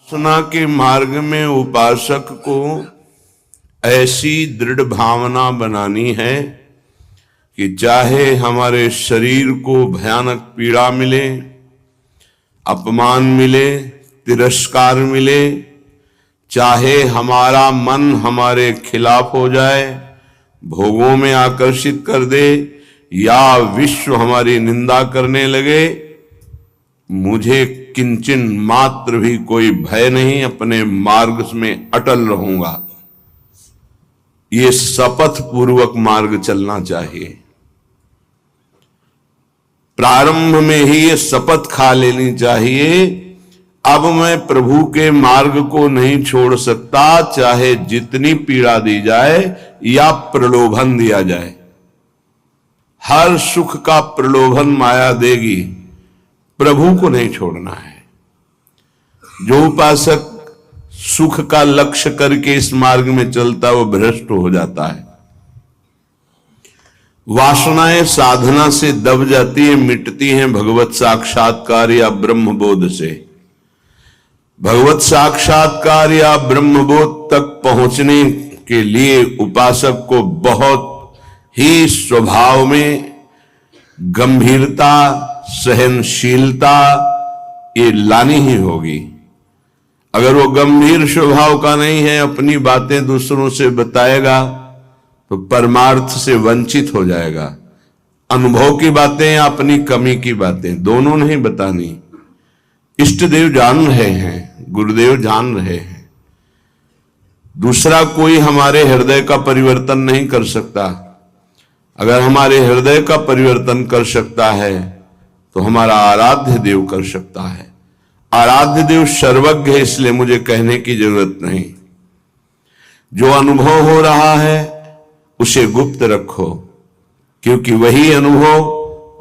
साधना के मार्ग में उपासक को ऐसी दृढ़ भावना बनानी है कि चाहे हमारे शरीर को भयानक पीड़ा मिले, अपमान मिले, तिरस्कार मिले, चाहे हमारा मन हमारे खिलाफ हो जाए, भोगों में आकर्षित कर दे या विश्व हमारी निंदा करने लगे, मुझे किंचन मात्र भी कोई भय नहीं, अपने मार्ग में अटल रहूंगा। ये शपथ पूर्वक मार्ग चलना चाहिए। प्रारंभ में ही ये शपथ खा लेनी चाहिए, अब मैं प्रभु के मार्ग को नहीं छोड़ सकता, चाहे जितनी पीड़ा दी जाए या प्रलोभन दिया जाए। हर सुख का प्रलोभन माया देगी, प्रभु को नहीं छोड़ना है। जो उपासक सुख का लक्ष्य करके इस मार्ग में चलता है वो भ्रष्ट हो जाता है। वासनाएं साधना से दब जाती है, मिटती हैं भगवत साक्षात्कार या ब्रह्म बोध से। भगवत साक्षात्कार या ब्रह्म बोध तक पहुंचने के लिए उपासक को बहुत ही स्वभाव में गंभीरता, सहनशीलता ये लानी ही होगी। अगर वो गंभीर स्वभाव का नहीं है, अपनी बातें दूसरों से बताएगा तो परमार्थ से वंचित हो जाएगा। अनुभव की बातें या अपनी कमी की बातें दोनों नहीं बतानी। इष्ट देव जान रहे हैं, गुरुदेव जान रहे हैं, दूसरा कोई हमारे हृदय का परिवर्तन नहीं कर सकता। अगर हमारे हृदय का परिवर्तन कर सकता है तो हमारा आराध्य देव कर सकता है। आराध्य देव सर्वज्ञ है, इसलिए मुझे कहने की जरूरत नहीं। जो अनुभव हो रहा है उसे गुप्त रखो, क्योंकि वही अनुभव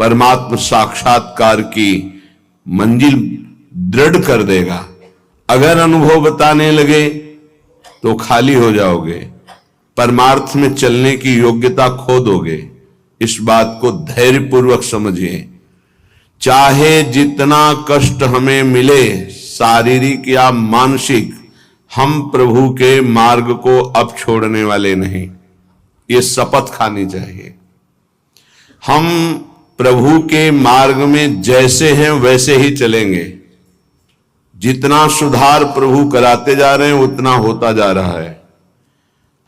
परमात्मा साक्षात्कार की मंजिल दृढ़ कर देगा। अगर अनुभव बताने लगे तो खाली हो जाओगे, परमार्थ में चलने की योग्यता खो दोगे। इस बात को धैर्यपूर्वक समझिए। चाहे जितना कष्ट हमें मिले, शारीरिक या मानसिक, हम प्रभु के मार्ग को अब छोड़ने वाले नहीं। ये शपथ खानी चाहिए। हम प्रभु के मार्ग में जैसे हैं वैसे ही चलेंगे। जितना सुधार प्रभु कराते जा रहे हैं उतना होता जा रहा है।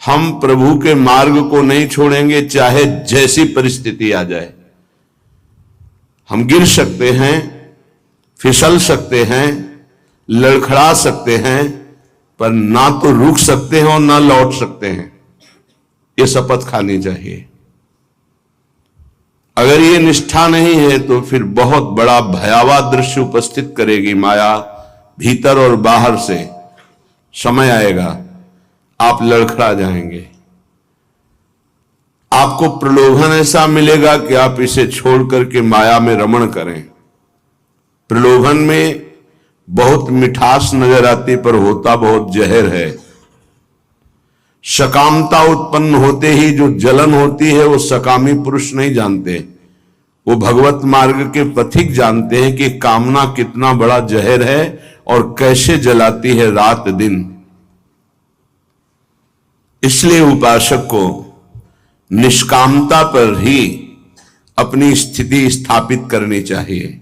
हम प्रभु के मार्ग को नहीं छोड़ेंगे, चाहे जैसी परिस्थिति आ जाए। हम गिर सकते हैं, फिसल सकते हैं, लड़खड़ा सकते हैं, पर ना तो रुक सकते हैं और ना लौट सकते हैं। ये शपथ खानी चाहिए। अगर ये निष्ठा नहीं है तो फिर बहुत बड़ा भयावह दृश्य उपस्थित करेगी माया, भीतर और बाहर से। समय आएगा आप लड़खड़ा जाएंगे। आपको प्रलोभन ऐसा मिलेगा कि आप इसे छोड़ करके माया में रमण करें। प्रलोभन में बहुत मिठास नजर आती, पर होता बहुत जहर है। सकामता उत्पन्न होते ही जो जलन होती है वो सकामी पुरुष नहीं जानते, वो भगवत मार्ग के पथिक जानते हैं कि कामना कितना बड़ा जहर है और कैसे जलाती है रात दिन। इसलिए उपासक को निष्कामता पर ही अपनी स्थिति स्थापित करनी चाहिए।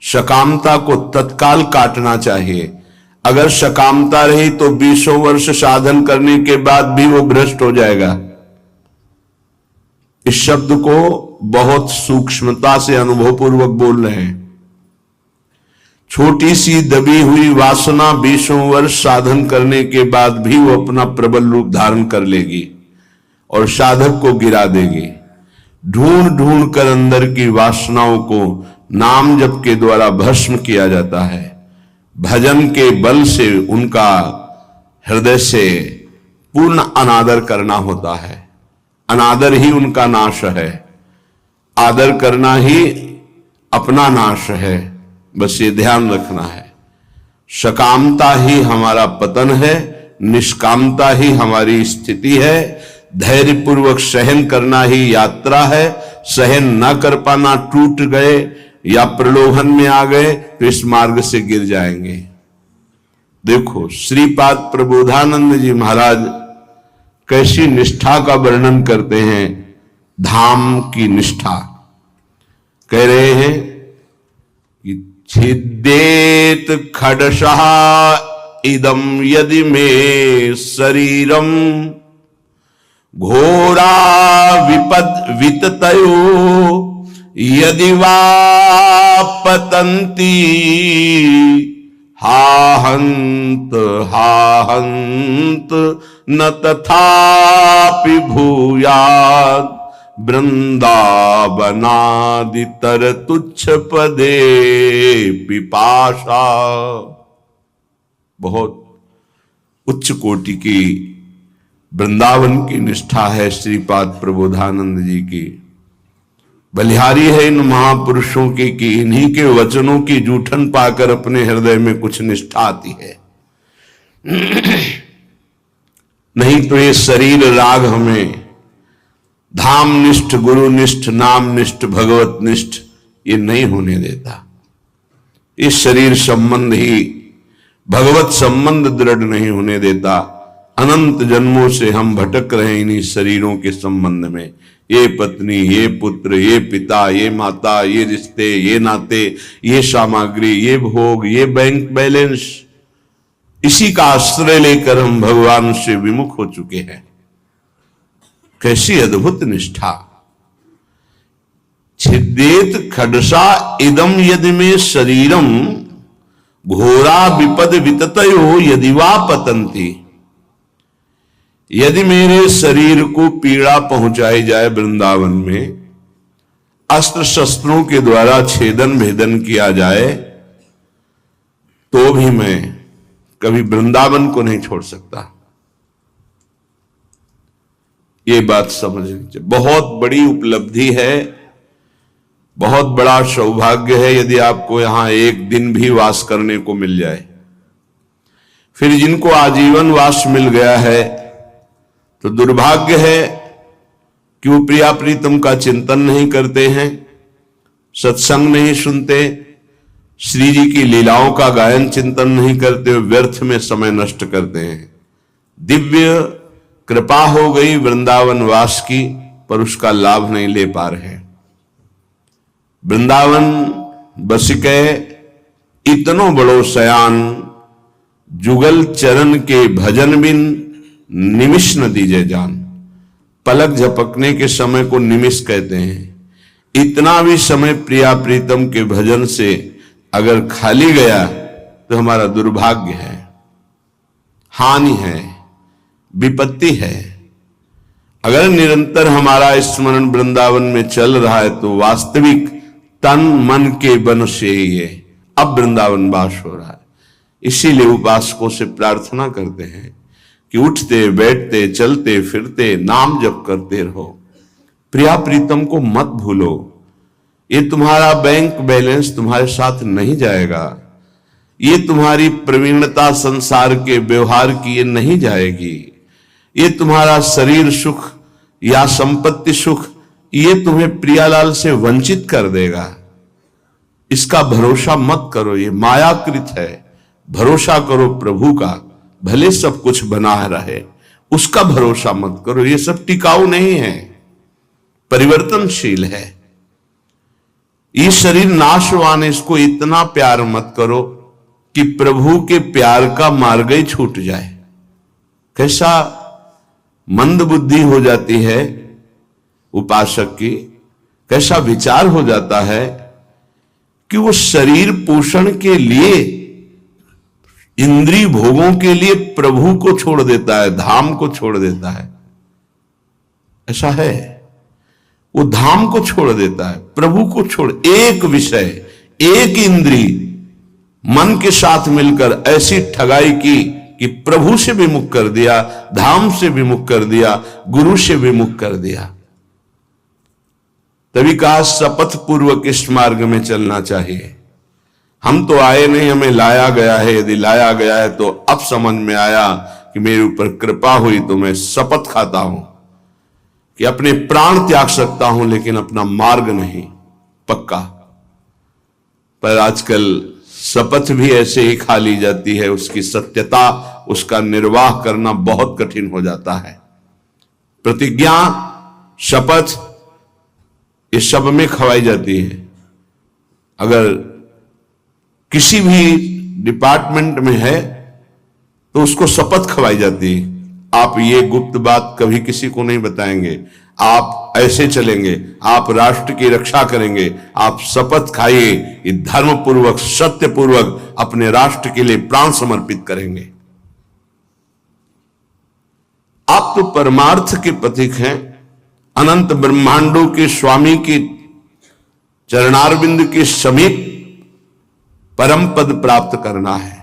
सकामता को तत्काल काटना चाहिए। अगर सकामता रही तो 20 वर्ष साधन करने के बाद भी वो भ्रष्ट हो जाएगा। इस शब्द को बहुत सूक्ष्मता से अनुभवपूर्वक बोल रहे हैं। छोटी सी दबी हुई वासना 20 वर्ष साधन करने के बाद भी वो अपना प्रबल रूप धारण कर लेगी और साधक को गिरा देगी। ढूंढ ढूंढ कर अंदर की वासनाओं को नाम जप के द्वारा भस्म किया जाता है। भजन के बल से उनका हृदय से पूर्ण अनादर करना होता है। अनादर ही उनका नाश है, आदर करना ही अपना नाश है। बस ये ध्यान रखना है। सकामता ही हमारा पतन है, निष्कामता ही हमारी स्थिति है। धैर्यपूर्वक सहन करना ही यात्रा है। सहन न कर पाना, टूट गए या प्रलोभन में आ गए तो इस मार्ग से गिर जाएंगे। देखो श्रीपाद प्रबोधानंद जी महाराज कैसी निष्ठा का वर्णन करते हैं, धाम की निष्ठा। कह रहे हैं कि छिद्देत खडशः इदम यदि मे शरीरम घोरा विपद विततयो यदि वा पतन्ति हाहंत हाहंत न तथापि भूयात् वृंदावनादितर तुच्छ पदे पिपाशा। बहुत उच्च कोटि की वृंदावन की निष्ठा है श्रीपाद प्रबोधानंद जी की। बलिहारी है इन महापुरुषों की कि इन्हीं के वचनों की जूठन पाकर अपने हृदय में कुछ निष्ठा आती है। नहीं तो ये शरीर राग हमें धामनिष्ठ, गुरुनिष्ठ, नामनिष्ठ, भगवतनिष्ठ ये नहीं होने देता। इस शरीर संबंध ही भगवत संबंध दृढ़ नहीं होने देता। अनंत जन्मों से हम भटक रहे इन्हीं शरीरों के संबंध में। ये पत्नी, ये पुत्र, ये पिता, ये माता, ये रिश्ते, ये नाते, ये सामग्री, ये भोग, ये बैंक बैलेंस, इसी का आश्रय लेकर हम भगवान से विमुख हो चुके हैं। कैसी अद्भुत निष्ठा। छिद्देत खडसा इदम यदि में शरीरम घोरा विपद विततयो यदि वा पतंती। यदि मेरे शरीर को पीड़ा पहुंचाई जाए वृंदावन में, अस्त्र शस्त्रों के द्वारा छेदन भेदन किया जाए, तो भी मैं कभी वृंदावन को नहीं छोड़ सकता। ये बात समझनी चाहिए। बहुत बड़ी उपलब्धि है, बहुत बड़ा सौभाग्य है यदि आपको यहां एक दिन भी वास करने को मिल जाए। फिर जिनको आजीवन वास मिल गया है तो दुर्भाग्य है कि वो प्रिया प्रीतम का चिंतन नहीं करते हैं, सत्संग नहीं सुनते, श्री जी की लीलाओं का गायन चिंतन नहीं करते, व्यर्थ में समय नष्ट करते हैं। दिव्य कृपा हो गई वृंदावन वास की, पर उसका लाभ नहीं ले पा रहे हैं। वृंदावन बसिके इतनो बड़ो सयान, जुगल चरण के भजन बिन निमिष न दीजे जान। पलक झपकने के समय को निमिष कहते हैं। इतना भी समय प्रिया प्रीतम के भजन से अगर खाली गया तो हमारा दुर्भाग्य है, हानि है, विपत्ति है। अगर निरंतर हमारा स्मरण वृंदावन में चल रहा है तो वास्तविक तन मन के बन से ये अब वृंदावन वास हो रहा है। इसीलिए उपासकों से प्रार्थना करते हैं कि उठते बैठते चलते फिरते नाम जप करते रहो, प्रिया प्रीतम को मत भूलो। ये तुम्हारा बैंक बैलेंस तुम्हारे साथ नहीं जाएगा, ये तुम्हारी प्रवीणता संसार के व्यवहार की ये नहीं जाएगी, ये तुम्हारा शरीर सुख या संपत्ति सुख ये तुम्हें प्रियालाल से वंचित कर देगा। इसका भरोसा मत करो, ये मायाकृत है। भरोसा करो प्रभु का, भले सब कुछ बना रहे, उसका भरोसा मत करो। ये सब टिकाऊ नहीं है, परिवर्तनशील है। ये शरीर नाशवान है, इसको इतना प्यार मत करो कि प्रभु के प्यार का मार्ग ही छूट जाए। कैसा मंद बुद्धि हो जाती है उपासक की, कैसा विचार हो जाता है कि वो शरीर पोषण के लिए, इंद्रिय भोगों के लिए प्रभु को छोड़ देता है, धाम को छोड़ देता है। ऐसा है, वो धाम को छोड़ देता है, प्रभु को छोड़, एक विषय, एक इंद्रिय मन के साथ मिलकर ऐसी ठगाई की कि प्रभु से विमुख कर दिया, धाम से विमुख कर दिया, गुरु से विमुख कर दिया। तभी कहा शपथ पूर्वक इस मार्ग में चलना चाहिए। हम तो आए नहीं, हमें लाया गया है। यदि लाया गया है तो अब समझ में आया कि मेरे ऊपर कृपा हुई तो मैं शपथ खाता हूं कि अपने प्राण त्याग सकता हूं, लेकिन अपना मार्ग नहीं, पक्का। पर आजकल शपथ भी ऐसे ही खा ली जाती है, उसकी सत्यता, उसका निर्वाह करना बहुत कठिन हो जाता है। प्रतिज्ञा, शपथ इस सब में खवाई जाती है। अगर किसी भी डिपार्टमेंट में है तो उसको शपथ खवाई जाती है। आप ये गुप्त बात कभी किसी को नहीं बताएंगे, आप ऐसे चलेंगे, आप राष्ट्र की रक्षा करेंगे, आप शपथ खाइए कि धर्म पूर्वक, सत्य पूर्वक अपने राष्ट्र के लिए प्राण समर्पित करेंगे। आप तो परमार्थ के प्रतीक हैं, अनंत ब्रह्मांडों के स्वामी के चरणारविंद के समीप परम पद प्राप्त करना है,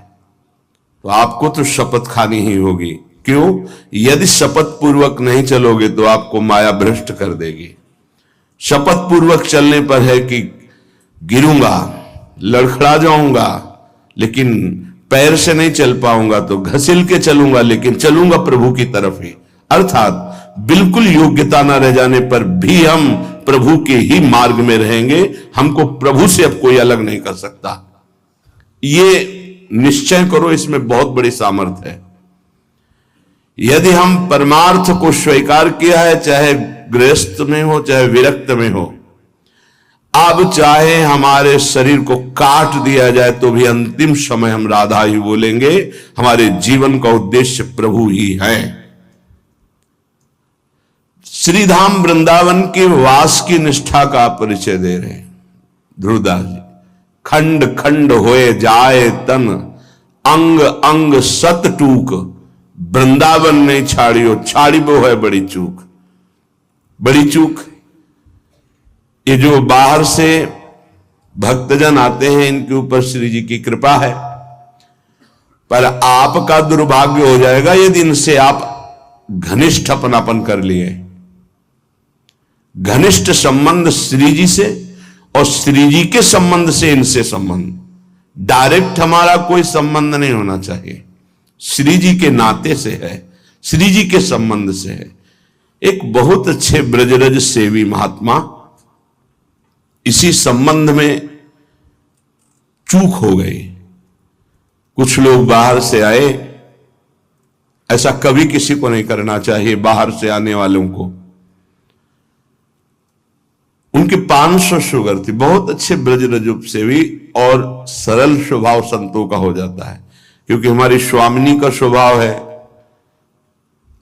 तो आपको तो शपथ खानी ही होगी। क्यों? यदि शपथ पूर्वक नहीं चलोगे तो आपको माया भ्रष्ट कर देगी। शपथ पूर्वक चलने पर है कि गिरूंगा, लड़खड़ा जाऊंगा, लेकिन पैर से नहीं चल पाऊंगा, तो घसील के चलूंगा, लेकिन चलूंगा प्रभु की तरफ ही। अर्थात बिल्कुल योग्यता न रह जाने पर भी हम प्रभु के ही मार्ग में रहेंगे। हमको प्रभु से अब कोई अलग नहीं कर सकता। ये निश्चय करो, इसमें बहुत बड़ी सामर्थ्य है। यदि हम परमार्थ को स्वीकार किया है, चाहे गृहस्थ में हो चाहे विरक्त में हो, अब चाहे हमारे शरीर को काट दिया जाए तो भी अंतिम समय हम राधा ही बोलेंगे। हमारे जीवन का उद्देश्य प्रभु ही है। श्रीधाम वृंदावन के वास की निष्ठा का परिचय दे रहे हैं ध्रुवदास जी। खंड खंड होए जाए तन, अंग अंग सत टूक, वृंदावन नहीं छाड़ियो, छाड़ी वो है बड़ी चूक। बड़ी चूक ये जो बाहर से भक्तजन आते हैं, इनके ऊपर श्री जी की कृपा है, पर आपका दुर्भाग्य हो जाएगा यदि इनसे आप घनिष्ठ अपनापन कर लिए। घनिष्ठ संबंध श्री जी से और श्री जी के संबंध से इनसे संबंध, डायरेक्ट हमारा कोई संबंध नहीं होना चाहिए। श्री जी के नाते से है, श्री जी के संबंध से है। एक बहुत अच्छे ब्रजरज सेवी महात्मा इसी संबंध में चूक हो गई। कुछ लोग बाहर से आए, ऐसा कभी किसी को नहीं करना चाहिए। बाहर से आने वालों को, उनके 500 शुगर थी, बहुत अच्छे ब्रजरज सेवी, और सरल स्वभाव संतों का हो जाता है, क्योंकि हमारी स्वामिनी का स्वभाव है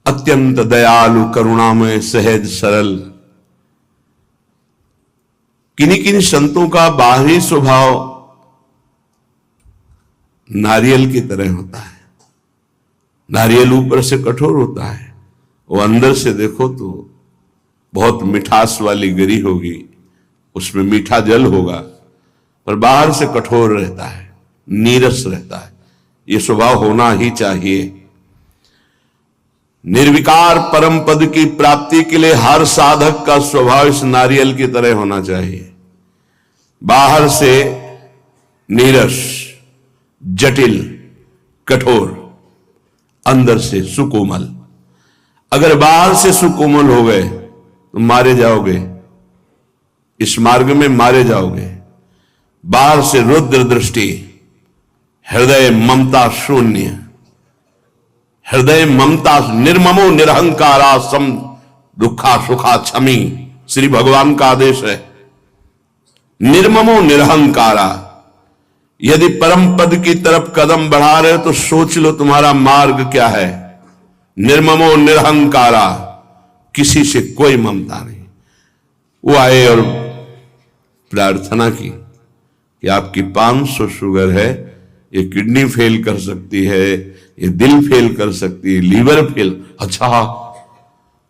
अत्यंत दयालु, करुणामय, सहज, सरल। किन्हीं किन्हीं संतों का बाहरी स्वभाव नारियल की तरह होता है। नारियल ऊपर से कठोर होता है, वो अंदर से देखो तो बहुत मिठास वाली गिरी होगी, उसमें मीठा जल होगा, पर बाहर से कठोर रहता है, नीरस रहता है। ये स्वभाव होना ही चाहिए। निर्विकार परम पद की प्राप्ति के लिए हर साधक का स्वभाव इस नारियल की तरह होना चाहिए। बाहर से नीरस, जटिल, कठोर, अंदर से सुकोमल। अगर बाहर से सुकोमल हो गए तो मारे जाओगे, इस मार्ग में मारे जाओगे। बाहर से रुद्र दृष्टि, हृदय ममता शून्य, हृदय ममता, निर्ममो निरहंकारा सम दुखा सुखा क्षमी, श्री भगवान का आदेश है। निर्ममो निरहंकारा। यदि परम पद की तरफ कदम बढ़ा रहे हो तो सोच लो तुम्हारा मार्ग क्या है। निर्ममो निरहंकारा, किसी से कोई ममता नहीं। वो आए और प्रार्थना की कि आपकी 500 शुगर है, ये किडनी फेल कर सकती है, ये दिल फेल कर सकती है, लीवर फेल। अच्छा,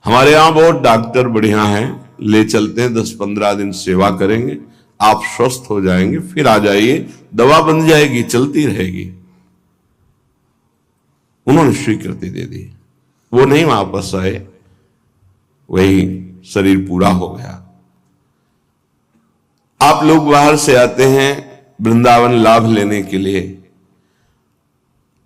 हमारे यहां बहुत डॉक्टर बढ़िया हैं, ले चलते हैं, 10-15 दिन सेवा करेंगे, आप स्वस्थ हो जाएंगे, फिर आ जाइए, दवा बन जाएगी, चलती रहेगी। उन्होंने स्वीकृति दे दी। वो नहीं वापस आए, वही शरीर पूरा हो गया। आप लोग बाहर से आते हैं वृंदावन लाभ लेने के लिए।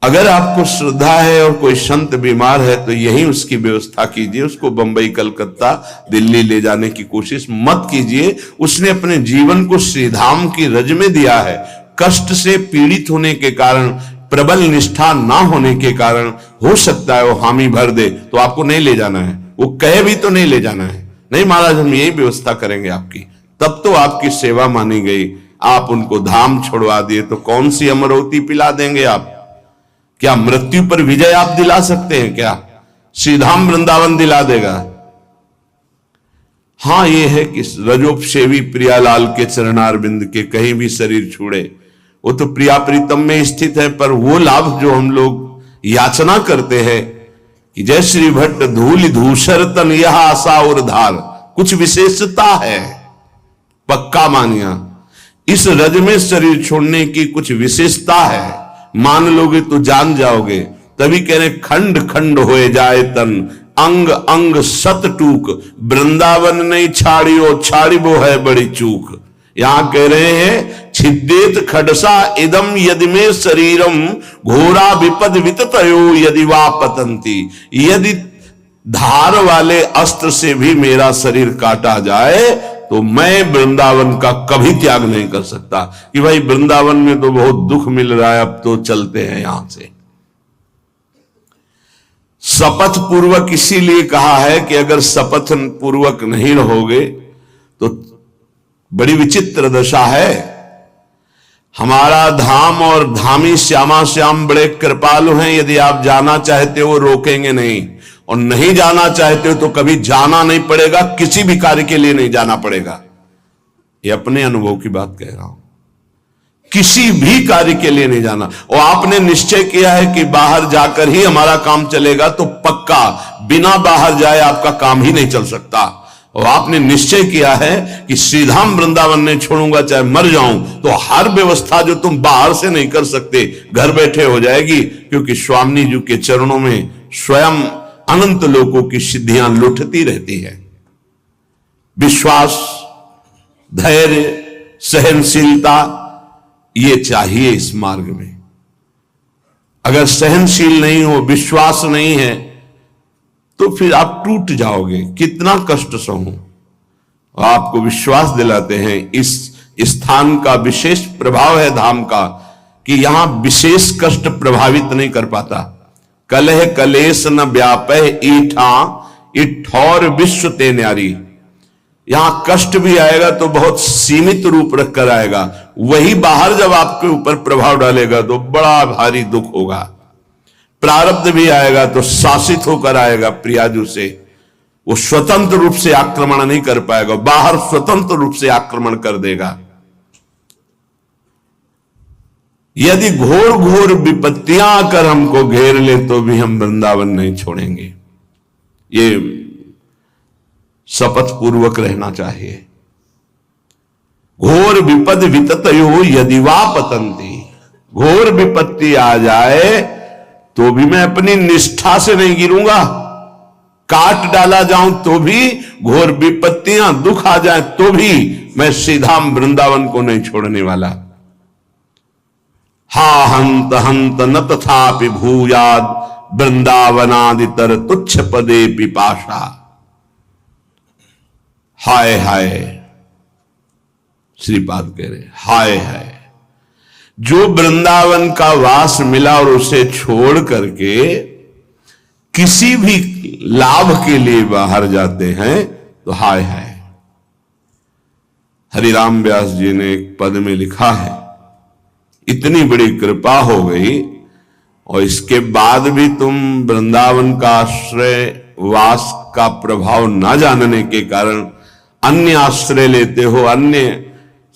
अगर आपको श्रद्धा है और कोई संत बीमार है तो यही उसकी व्यवस्था कीजिए। उसको बंबई, कलकत्ता, दिल्ली ले जाने की कोशिश मत कीजिए। उसने अपने जीवन को श्रीधाम की रज में दिया है, कष्ट से पीड़ित होने के कारण, प्रबल निष्ठा ना होने के कारण हो सकता है वो हामी भर दे, तो आपको नहीं ले जाना है। वो कहे भी तो नहीं ले जाना है, नहीं महाराज हम यही व्यवस्था करेंगे आपकी, तब तो आपकी सेवा मानी गई। आप उनको धाम छोड़वा दिए तो कौन सी अमरौती पिला देंगे आप? क्या मृत्यु पर विजय आप दिला सकते हैं क्या? श्रीधाम वृंदावन दिला देगा। हां यह है कि रजोपसेवी प्रियालाल के चरणारविंद के कहीं भी शरीर छूड़े, वो तो प्रिया प्रीतम में स्थित है, पर वो लाभ जो हम लोग याचना करते हैं कि जय श्री भट्ट धूल धूसर तन यह आशा और धार, कुछ विशेषता है, पक्का मानिया इस रज में शरीर छोड़ने की कुछ विशेषता है, मान लोगे तो जान जाओगे। तभी कह रहे खंड खंड होए जाए तन, अंग अंग सत टूक, वृंदावन नहीं छाड़ियो छाड़ी वो है बड़ी चूक। यहां कह रहे हैं छिद्देत खडसा इदम यदि में शरीरम घोरा विपद विततयो यदि वा पतंती, यदि धार वाले अस्त्र से भी मेरा शरीर काटा जाए तो मैं वृंदावन का कभी त्याग नहीं कर सकता कि भाई वृंदावन में तो बहुत दुख मिल रहा है, अब तो चलते हैं यहां से। शपथ पूर्वक इसीलिए कहा है कि अगर शपथ पूर्वक नहीं रहोगे तो बड़ी विचित्र दशा है। हमारा धाम और धामी श्यामा श्याम बड़े कृपालु हैं, यदि आप जाना चाहते हो रोकेंगे नहीं, और नहीं जाना चाहते हो तो कभी जाना नहीं पड़ेगा, किसी भी कार्य के लिए नहीं जाना पड़ेगा। ये अपने अनुभव की बात कह रहा हूं, किसी भी कार्य के लिए नहीं जाना। और आपने निश्चय किया है कि बाहर जाकर ही हमारा काम चलेगा, तो पक्का बिना बाहर जाए आपका काम ही नहीं चल सकता। और आपने निश्चय किया है कि श्रीधाम वृंदावन नहीं छोड़ूंगा चाहे मर जाऊं, तो हर व्यवस्था जो तुम बाहर से नहीं कर सकते घर बैठे हो जाएगी, क्योंकि स्वामी जी के चरणों में स्वयं अनंत लोकों की सिद्धियां लुटती रहती है। विश्वास, धैर्य, सहनशीलता ये चाहिए इस मार्ग में। अगर सहनशील नहीं हो, विश्वास नहीं है, तो फिर आप टूट जाओगे, कितना कष्ट सहूं। आपको विश्वास दिलाते हैं इस स्थान का विशेष प्रभाव है धाम का, कि यहां विशेष कष्ट प्रभावित नहीं कर पाता। कलह कलेश न व्यापह ईठा इठौर विश्व ते न्यारी। यहां कष्ट भी आएगा तो बहुत सीमित रूप रखकर आएगा, वही बाहर जब आपके ऊपर प्रभाव डालेगा तो बड़ा भारी दुख होगा। प्रारब्ध भी आएगा तो शासित होकर आएगा प्रियाजू से, वो स्वतंत्र रूप से आक्रमण नहीं कर पाएगा, बाहर स्वतंत्र रूप से आक्रमण कर देगा। यदि घोर घोर विपत्तियां आकर हमको घेर ले तो भी हम वृंदावन नहीं छोड़ेंगे। ये शपथ पूर्वक रहना चाहिए। घोर विपद विततयो यदि वा पतंती, घोर विपत्ति आ जाए तो भी मैं अपनी निष्ठा से नहीं गिरूंगा, काट डाला जाऊं तो भी, घोर विपत्तियां दुख आ जाए तो भी मैं श्रीधाम वृंदावन को नहीं छोड़ने वाला। हा हंत हंत न तथापि भूयाद वृंदावनादितर तुच्छ पदे पिपाशा। हाय हाय, श्रीपाद कह रहे हाय हाय, जो वृंदावन का वास मिला और उसे छोड़ करके किसी भी लाभ के लिए बाहर जाते हैं तो हाय हाय। हरिराम व्यास जी ने एक पद में लिखा है, इतनी बड़ी कृपा हो गई और इसके बाद भी तुम वृंदावन का आश्रय वास का प्रभाव ना जानने के कारण अन्य आश्रय लेते हो, अन्य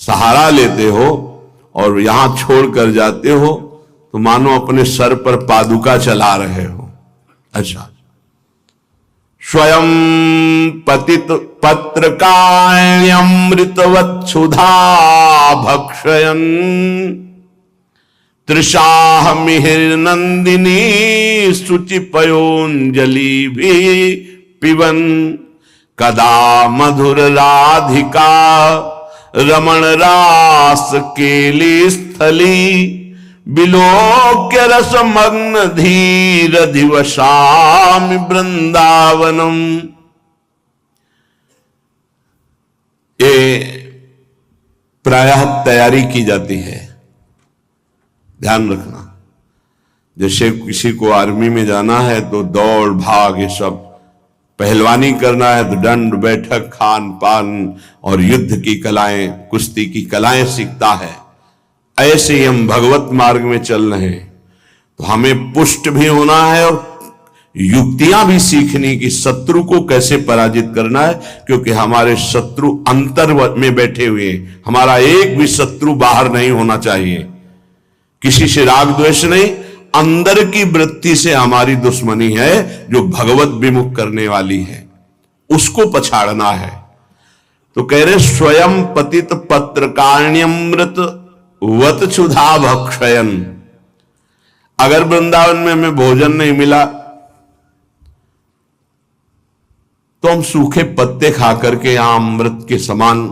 सहारा लेते हो और यहां छोड़कर जाते हो, तो मानो अपने सर पर पादुका चला रहे हो। अच्छा, स्वयं पतित पत्रकाण्यमृतवत्सुधा भक्षयन् तृषाह मिहिर नंदिनी शुचिपयोंजलि भी पिबन कदा मधुर राधिका रमण रास केली स्थली बिलोक्य रसमग्न धीर दिवसामि वृंदावनम। ये प्रायः तैयारी की जाती है ध्यान रखना। जैसे किसी को आर्मी में जाना है तो दौड़ भाग ये सब, पहलवानी करना है तो दंड बैठक खान पान और युद्ध की कलाएं, कुश्ती की कलाएं सीखता है। ऐसे ही हम भगवत मार्ग में चल रहे हैं तो हमें पुष्ट भी होना है और युक्तियां भी सीखनी कि शत्रु को कैसे पराजित करना है, क्योंकि हमारे शत्रु अंतर में बैठे हुए हैं। हमारा एक भी शत्रु बाहर नहीं होना चाहिए। किसी से राग द्वेष नहीं, अंदर की वृत्ति से हमारी दुश्मनी है जो भगवत विमुख करने वाली है, उसको पछाड़ना है। तो कह रहे स्वयं पतित पत्रकाण्यमृत वत क्षुधा भक्षयन। अगर वृंदावन में हमें भोजन नहीं मिला तो हम सूखे पत्ते खा करके यहां अमृत के समान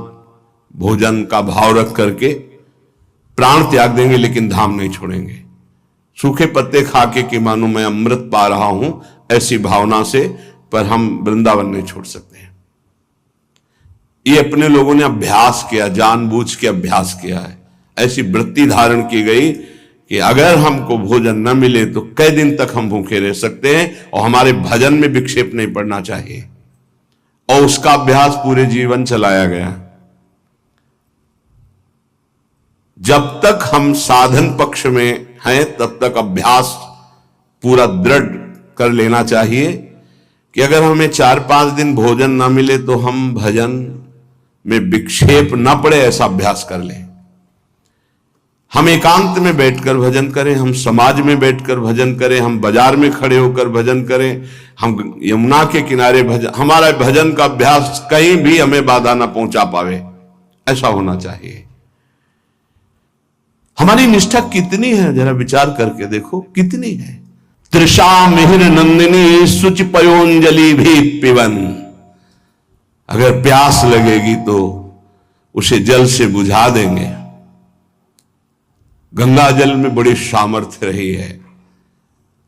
भोजन का भाव रख करके प्राण त्याग देंगे, लेकिन धाम नहीं छोड़ेंगे। सूखे पत्ते खा के कि मानो मैं अमृत पा रहा हूं, ऐसी भावना से, पर हम वृंदावन नहीं छोड़ सकते हैं। ये अपने लोगों ने अभ्यास किया, जानबूझ के अभ्यास किया है। ऐसी वृत्ति धारण की गई कि अगर हमको भोजन न मिले तो कई दिन तक हम भूखे रह सकते हैं और हमारे भजन में विक्षेप नहीं पड़ना चाहिए, और उसका अभ्यास पूरे जीवन चलाया गया। जब तक हम साधन पक्ष में हैं तब तक अभ्यास पूरा दृढ़ कर लेना चाहिए कि अगर हमें 4-5 दिन भोजन ना मिले तो हम भजन में विक्षेप ना पड़े, ऐसा अभ्यास कर लें। हम एकांत में बैठकर भजन करें, हम समाज में बैठकर भजन करें, हम बाजार में खड़े होकर भजन करें, हम यमुना के किनारे भजन, हमारा भजन का अभ्यास कहीं भी हमें बाधा ना पहुंचा पावे, ऐसा होना चाहिए। हमारी निष्ठा कितनी है, जरा विचार करके देखो कितनी है। तृषा मिहिर नंदिनी सुच पयोंजलि भी पिवन। अगर प्यास लगेगी तो उसे जल से बुझा देंगे। गंगा जल में बड़ी सामर्थ्य रही है।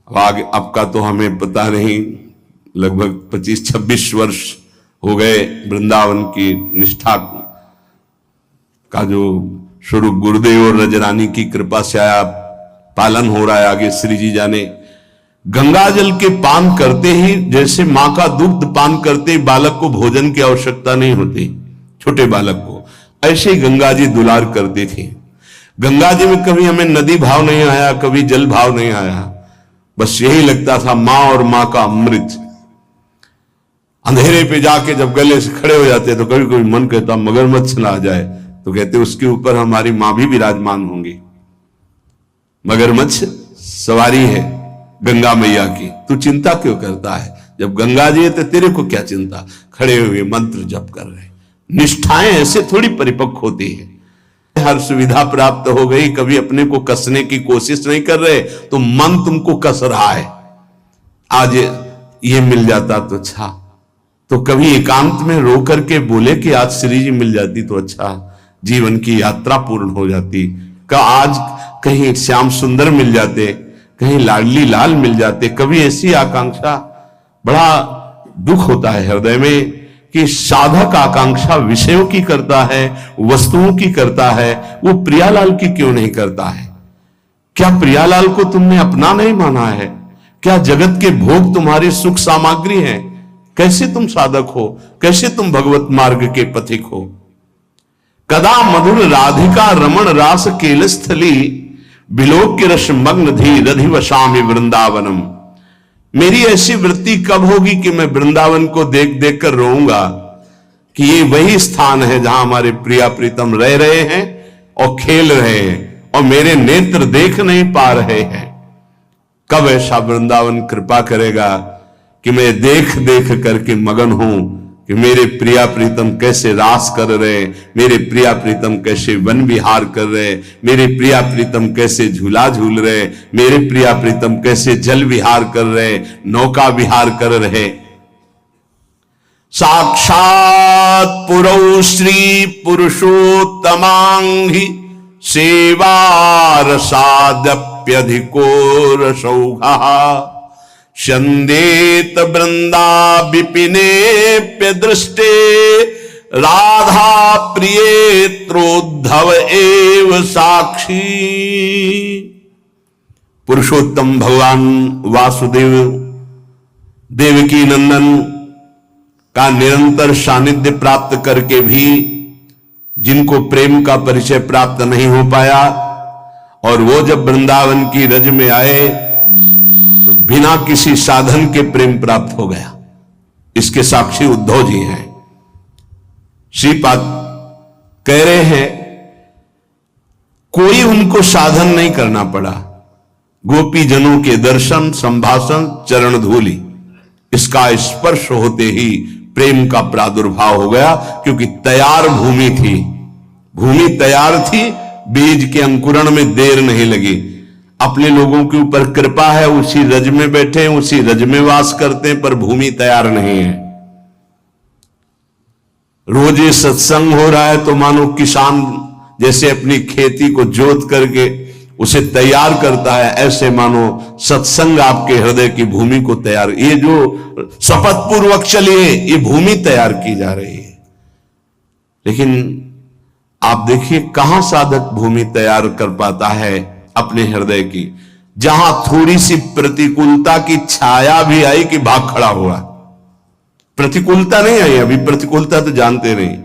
आगे आपका तो हमें पता नहीं, लगभग 25-26 वर्ष हो गए वृंदावन की निष्ठा का जो स्वरूप गुरुदेव और रजरानी की कृपा से आया पालन हो रहा है। आगे श्री जी जाने। गंगा जल के पान करते ही, जैसे मां का दुग्ध पान करते ही बालक को भोजन की आवश्यकता नहीं होती, छोटे बालक को, ऐसे ही गंगा जी दुलार करती थी। गंगा जी में कभी हमें नदी भाव नहीं आया, कभी जल भाव नहीं आया, बस यही लगता था मां और मां का अमृत। अंधेरे पे जाके जब गले से खड़े हो जाते तो कभी कभी मन कहता मगरमच्छ ना आ जाए, तो कहते उसके ऊपर हमारी मां भी विराजमान होंगी। मगरमच्छ सवारी है गंगा मैया की, तू चिंता क्यों करता है? जब गंगा जी है तो तेरे को क्या चिंता? खड़े हुए मंत्र जप कर रहे। निष्ठाएं ऐसे थोड़ी परिपक्व होती है। हर सुविधा प्राप्त हो गई, कभी अपने को कसने की कोशिश नहीं कर रहे तो मन तुमको कस रहा है। आज ये मिल जाता तो अच्छा, तो कभी एकांत में रो करके बोले कि आज श्री जी मिल जाती तो अच्छा, जीवन की यात्रा पूर्ण हो जाती। का आज कहीं श्याम सुंदर मिल जाते, कहीं लाडली लाल मिल जाते, कभी ऐसी आकांक्षा। बड़ा दुख होता है हृदय में कि साधक आकांक्षा विषयों की करता है, वस्तुओं की करता है, वो प्रियालाल की क्यों नहीं करता है? क्या प्रियालाल को तुमने अपना नहीं माना है? क्या जगत के भोग तुम्हारी सुख सामग्री हैं? कैसे तुम साधक हो? कैसे तुम भगवत मार्ग के पथिक हो? कदा मधुर राधिका रमण रास केलस्थली बिलोक के रस मग्न धी रधिवशामि वृंदावनम। मेरी ऐसी वृत्ति कब होगी कि मैं वृंदावन को देख देख कर रोऊंगा कि ये वही स्थान है जहां हमारे प्रिया प्रीतम रह रहे हैं और खेल रहे हैं और मेरे नेत्र देख नहीं पा रहे हैं। कब ऐसा वृंदावन कृपा करेगा कि मैं देख देख करके मगन हूं कि मेरे प्रिया प्रीतम कैसे रास कर रहे, मेरे प्रिया प्रीतम कैसे वन विहार कर रहे, मेरे प्रिया प्रीतम कैसे झूला झूल रहे, मेरे प्रिया प्रीतम कैसे जल विहार कर रहे, नौका विहार कर रहे। साक्षात पुरौ श्री पुरुषोत्तमांघि सेवार सादप्यधिको रसौघः चंदेत वृंदा विपिनेप्य दृष्टे राधा प्रियेत्रोद्धव एव साक्षी। पुरुषोत्तम भगवान वासुदेव देवकी नंदन का निरंतर सानिध्य प्राप्त करके भी जिनको प्रेम का परिचय प्राप्त नहीं हो पाया, और वो जब वृंदावन की रज में आए तो बिना किसी साधन के प्रेम प्राप्त हो गया। इसके साक्षी उद्धव जी हैं। श्रीपाद कह रहे हैं कोई उनको साधन नहीं करना पड़ा, गोपी जनों के दर्शन, संभाषण, चरण धूलि, इसका स्पर्श होते ही प्रेम का प्रादुर्भाव हो गया। क्योंकि तैयार भूमि थी, भूमि तैयार थी, बीज के अंकुरण में देर नहीं लगी। अपने लोगों के ऊपर कृपा है, उसी रज में बैठे हैं, उसी रज में वास करते हैं, पर भूमि तैयार नहीं है। रोज ये सत्संग हो रहा है तो मानो किसान जैसे अपनी खेती को जोत करके उसे तैयार करता है, ऐसे मानो सत्संग आपके हृदय की भूमि को तैयार, ये जो शपथ पूर्वक चलिए, ये भूमि तैयार की जा रही है। लेकिन आप देखिए कहां साधक भूमि तैयार कर पाता है अपने हृदय की। जहां थोड़ी सी प्रतिकूलता की छाया भी आई कि भाग खड़ा हुआ। प्रतिकूलता नहीं आई, अभी प्रतिकूलता तो जानते नहीं,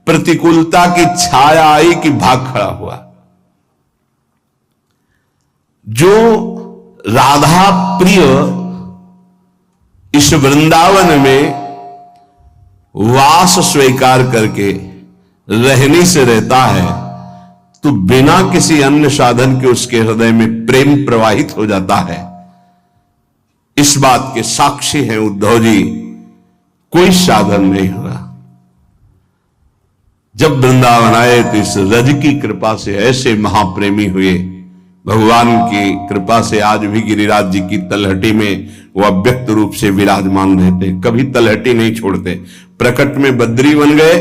प्रतिकूलता की छाया आई कि भाग खड़ा हुआ। जो राधा प्रिय इस वृंदावन में वास स्वीकार करके रहने से रहता है, तो बिना किसी अन्य साधन के उसके हृदय में प्रेम प्रवाहित हो जाता है। इस बात के साक्षी हैं उद्धव जी, कोई साधन नहीं हुआ। जब वृंदावन आए तो इस रज की कृपा से ऐसे महाप्रेमी हुए। भगवान की कृपा से आज भी गिरिराज जी की तलहटी में वो अव्यक्त रूप से विराजमान रहते, कभी तलहटी नहीं छोड़ते। प्रकट में बद्री बन गए,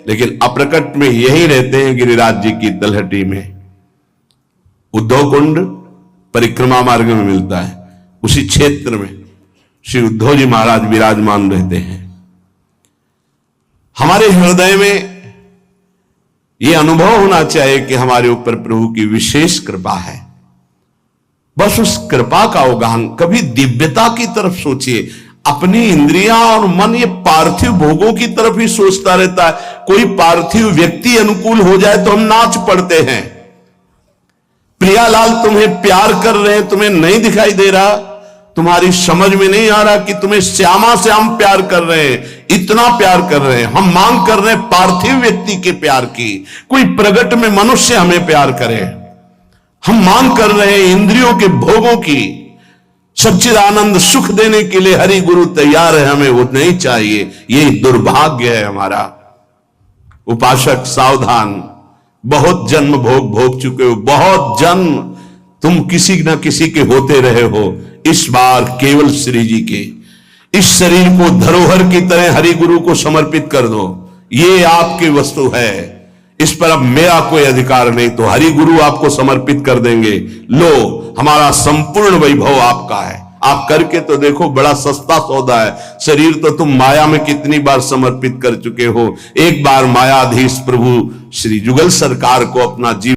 लेकिन अप्रकट में यही रहते हैं गिरिराज जी की तलहटी में। उद्धव कुंड परिक्रमा मार्ग में मिलता है, उसी क्षेत्र में श्री उद्धव जी महाराज विराजमान रहते हैं। हमारे हृदय में यह अनुभव होना चाहिए कि हमारे ऊपर प्रभु की विशेष कृपा है। बस उस कृपा का अवगाहन, कभी दिव्यता की तरफ सोचिए। अपनी इंद्रियां और मन ये पार्थिव भोगों की तरफ ही सोचता रहता है। कोई पार्थिव व्यक्ति अनुकूल हो जाए तो हम नाच पड़ते हैं। प्रियालाल तुम्हें प्यार कर रहे हैं, तुम्हें नहीं दिखाई दे रहा, तुम्हारी समझ में नहीं आ रहा कि तुम्हें श्यामा से हम प्यार कर रहे हैं, इतना प्यार कर रहे हैं। हम मांग कर रहे हैं पार्थिव व्यक्ति के प्यार की, कोई प्रगट में मनुष्य हमें प्यार करे। हम मांग कर रहे हैं इंद्रियों के भोगों की। सच्चिदानंद सुख देने के लिए हरि गुरु तैयार है, हमें वो नहीं चाहिए। ये दुर्भाग्य है हमारा। उपासक सावधान, बहुत जन्म भोग भोग चुके हो, बहुत जन्म तुम किसी न किसी के होते रहे हो। इस बार केवल श्री जी के इस शरीर को धरोहर की तरह हरि गुरु को समर्पित कर दो। ये आपकी वस्तु है, इस पर अब मेरा कोई अधिकार नहीं, तो हरि गुरु आपको समर्पित कर देंगे। लो, हमारा संपूर्ण वैभव आपका है। आप करके तो देखो, बड़ा सस्ता सौदा है। शरीर तो तुम माया में कितनी बार समर्पित कर चुके हो। एक बार मायाधीश प्रभु श्री जुगल सरकार को अपना जीवन